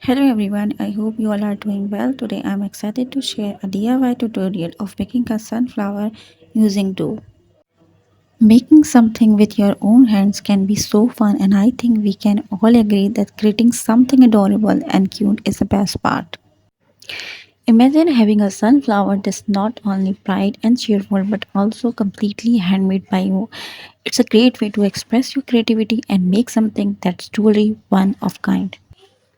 Hello everyone, I hope you all are doing well. Today I'm excited to share a DIY tutorial of making a sunflower using dough. Making something with your own hands can be so fun, and I think we can all agree that creating something adorable and cute is the best part. Imagine having a sunflower that's not only bright and cheerful but also completely handmade by you. It's a great way to express your creativity and make something that's truly one of kind.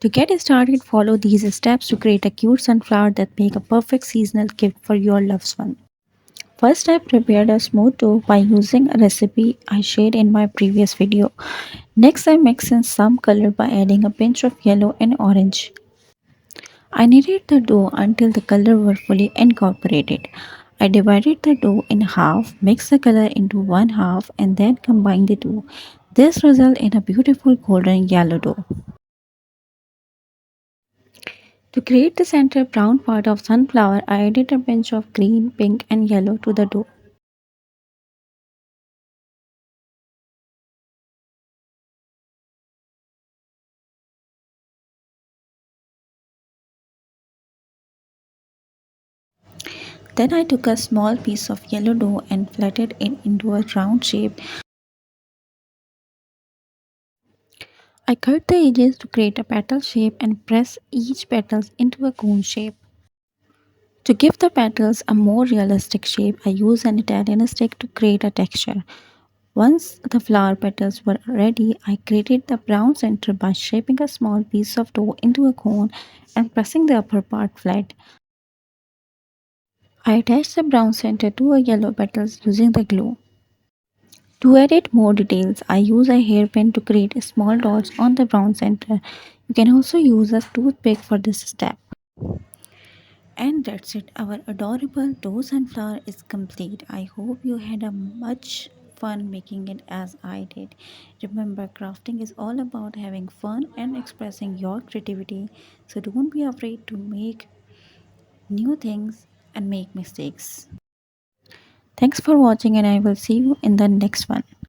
To get started, follow these steps to create a cute sunflower that make a perfect seasonal gift for your loved one. First, I prepared a smooth dough by using a recipe I shared in my previous video. Next, I mixed in some color by adding a pinch of yellow and orange. I kneaded the dough until the color were fully incorporated. I divided the dough in half, mixed the color into one half, and then combined the two. This resulted in a beautiful golden yellow dough. To create the center brown part of sunflower, I added a pinch of green, pink, and yellow to the dough. Then I took a small piece of yellow dough and flattened it into a round shape. I cut the edges to create a petal shape and press each petals into a cone shape. To give the petals a more realistic shape, I used an Italian stick to create a texture. Once the flower petals were ready, I created the brown center by shaping a small piece of dough into a cone and pressing the upper part flat. I attached the brown center to a yellow petals using the glue. To edit more details, I use a hairpin to create small dots on the brown center. You can also use a toothpick for this step. And that's it. Our adorable dough sunflower is complete. I hope you had a much fun making it as I did. Remember, crafting is all about having fun and expressing your creativity. So don't be afraid to make new things and make mistakes. Thanks for watching, and I will see you in the next one.